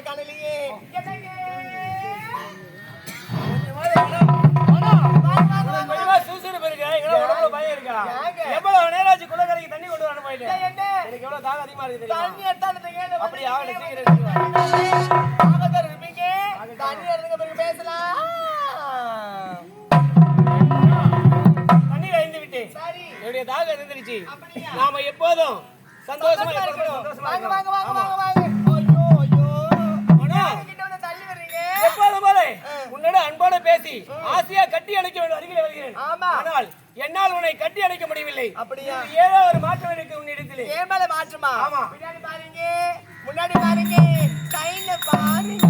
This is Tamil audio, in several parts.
காணலையே. எவ்வளவு நேராச்சு குளக்கரைக்கு தண்ணி கொண்டு வரணும் போயிட்டு எனக்கு எவ்வளவு தாகம் அதிகமா இருக்கு தண்ணி எடுத்தாலும் அப்படி ஆகல சீக்கிரம் இருப்பீங்க. தண்ணி எடுத்துக்க பிறகு பேசலாம். தண்ணீர் அழிந்து விட்டு சரி என்னுடைய தாகம் இருந்துருச்சு. நாம எப்போதும் சந்தோஷமா வாங்க வாங்க வாங்க வாங்க வாங்க. ஐயோ ஐயோ கிட்ட வந்து தள்ளி வர்றீங்க. எப்போதும் போல உன்னோட அன்போட பேசி ஆசையா கட்டி அணைக்க வேண்டும் அருகில் வருகிறேன். ஆமா ஆனால் என்னால் உன்னை கட்டி அணைக்க முடியவில்லை. அப்படியா? ஏதோ ஒரு மாற்றம் இருக்கு உன்னிடத்திலே. ஏன் மேல மாற்றமா? ஆமா. பின்னாடி பாருங்க, முன்னாடி பாருங்க, கையில பாருங்க.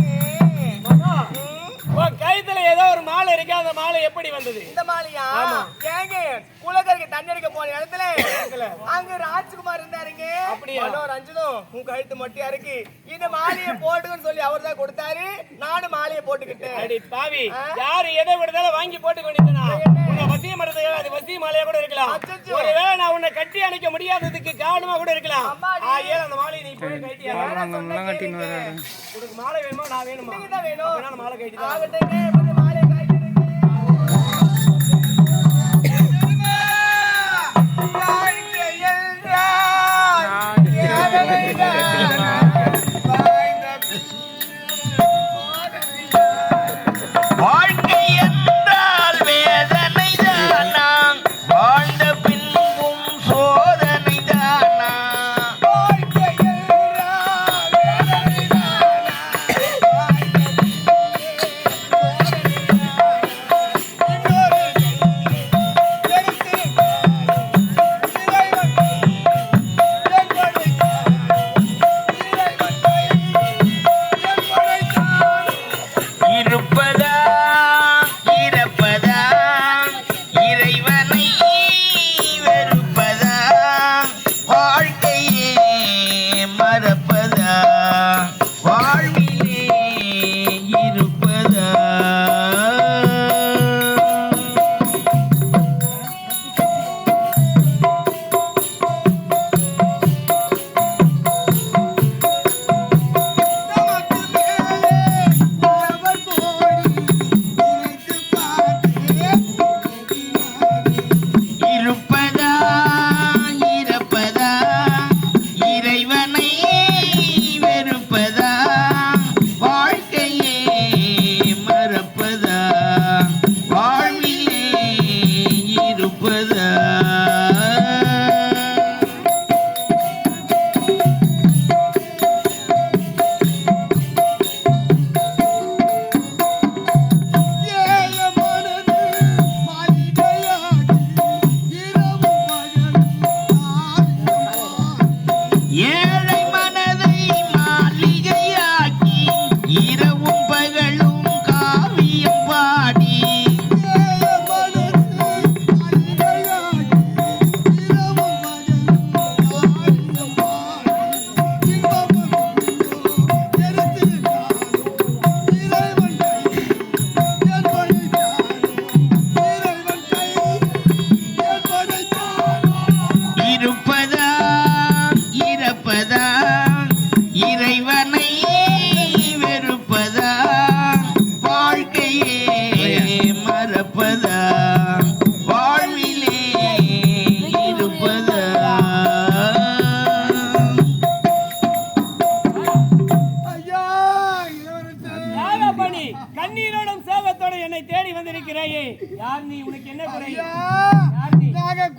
உன் கைத்துல ஏதோ ஒரு மாலை இருக்கு. அந்த மாலை எப்படி வந்தது? இந்த மாலையா? ஏங்க குலக்கரைக்கு தண்ணி எடுக்க போன இடத்துல அங்க ராஜ்குமார் இருந்தாருங்க. அப்படியா? ரஞ்சனும் உன் கழுத்து மொட்டையா இருக்கு, இந்த மாலையை போட்டுக்கன்னு சொல்லி அவர் தான் கொடுத்தாரு. நானும் மாலையை போட்டுக்கிட்டேன். அடி பாவி, யாரு எதை விடுதாலும் வாங்கி போட்டுக்க வேண்டியதுனா உன்னை வசியம் மறந்தது. அது வசிய மாலையா கூட இருக்கலாம். ஒருவேளை நான் உன்னை கட்டி அணைக்க முடியாததுக்கு காரணமா கூட இருக்கலாம். ஏன் அந்த மாலையை நீ போய் கட்டியா? உனக்கு மாலை வேணுமா நான் வேணுமா? வேணும். நான் மாலை கட்டி மாலையை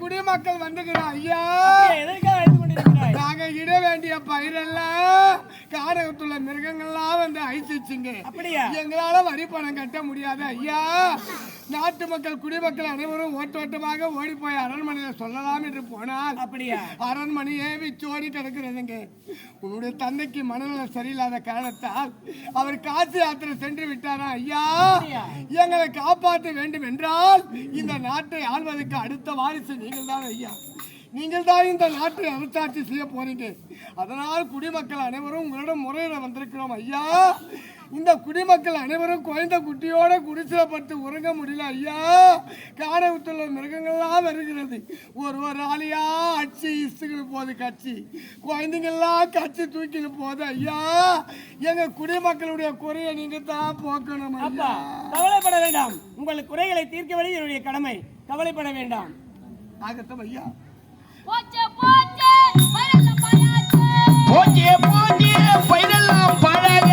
குடிமக்கள் வந்துக்கிறோம் ஐயா. நாங்க இட வேண்டிய பயிரெல்லாம் காரகத்துள்ள மிருகங்கள்லாம் வந்து அழிச்சிச்சுங்க. எங்களால வரி பணம் கட்ட முடியாது ஐயா. நாட்டு மக்கள் குடிமக்கள் அனைவரும் ஓட்டமாக ஓடி போய் அரண்மனையில சொல்லலாம் என்று போனால் அரண்மனையே விச்சோடி கிடக்கிறதுங்க. உன்னுடைய தந்தைக்கு மனநலம் சரியில்லாத காரணத்தால் அவர் காசி யாத்திரை சென்று விட்டாரா ஐயா. எங்களை காப்பாற்ற வேண்டும் என்றால் இந்த நாட்டை ஆள்வதற்கு அடுத்த வாரிசு நீங்கள் தான் ஐயா. நீங்கள் தான் இந்த நாட்டை அரசாட்சி செய்ய போறீங்க. அதனால் குடிமக்கள் அனைவரும் உங்களிடம் முறையிட வந்திருக்கிறோம் ஐயா. இந்த குடிமக்கள் அனைவரும் குழந்தை குட்டியோட குடிசைப்பட்டு உறங்க முடியல ஐயா. காணகத்துள்ள மிருகங்கள்லாம் வருகிறது. ஒரு ஆளியா அச்சு இசுக்கிட்டு போகுது கட்சி. குழந்தைங்கள்லாம் கட்சி தூக்கிட்டு போகுது ஐயா. எங்க குடிமக்களுடைய குறையை நீங்க தான் போக்கணும் ஐயா. கவலைப்பட வேண்டாம். உங்கள் குறைகளை தீர்க்க வேண்டியது என்னுடைய கடமை. கவலைப்பட வேண்டாம். ஆகட்டும் ஐயா. போச்சே போச்சே பைரெல்லாம் பாயாச்சே. போச்சே போச்சே பைரெல்லாம் பாழாக.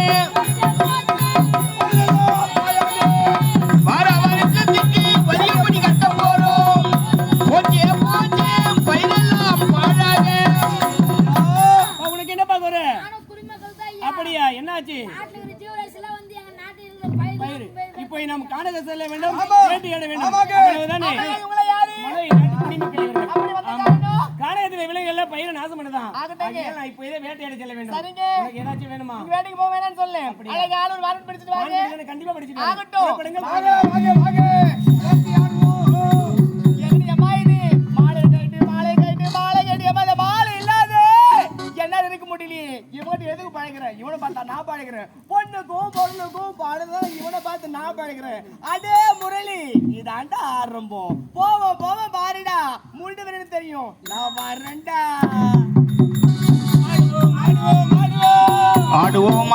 வார வருஷத்துக்கு வரியப்படி கட்ட போறோம். போச்சே போச்சே பைரெல்லாம் பாழாக. உனக்கு என்னப்பா குறை? நானும் குடிமக்கள் தான் ஐயா. அப்படியா? என்னாச்சு? நாட்டுல இருக்கிற ஜீவராசிலாம் வந்து எங்க நாட்டில் இருக்கிற பயிர் இப்போ நாம் காணக செல்ல வேண்டும். ஆமா. வேண்டியட வேண்டும். ஆமாங்க. அவ்வளவுதானே? இவங்கள யாரு? மலை நாட்டு குடிமக்கள் இவர்கள். அப்படி வந்துட்டாங்க. காணகத்தில் விலங்குகள் எல்லாம் பயிரை நாசம் பண்ணுதான். ஆகட்டுங்க. அதனால நான் இப்போ இதே வேட்டையாட செல்ல வேண்டும். சரிங்க. உனக்கு ஏதாச்சும் வேணுமா? வேலைக்கு போக வேணாம்னு சொல்லு. அழகா ஒரு வாரண்ட் பிடிச்சிட்டு வாங்க. வாங்க, கண்டிப்பா படிச்சுட்டு ஆகட்டும். புறப்படுங்கள். வாங்க வாங்க வாங்க. என்னுடைய அம்மா இது மாலை கட்டி அம்மா இந்த மாலை இல்லாத என்ன இருக்க முடியலையே. இவன்கிட்ட எதுக்கு பழகிறேன்? இவனை பார்த்தா நான் பழகிறேன். பொண்ணுக்கும் பொருளுக்கும் பாடுதான் இவனை பார்த்து நான் பழகிறேன். அதே முரளி இதாண்டா ஆரம்பம். போவோம் போவோம் பாருடா. முண்டு வரணும் தெரியும். நான் வரேன்டா. ஆடுவோம் ஆடுவோம் ஆடுவோம். ஆடுவோம்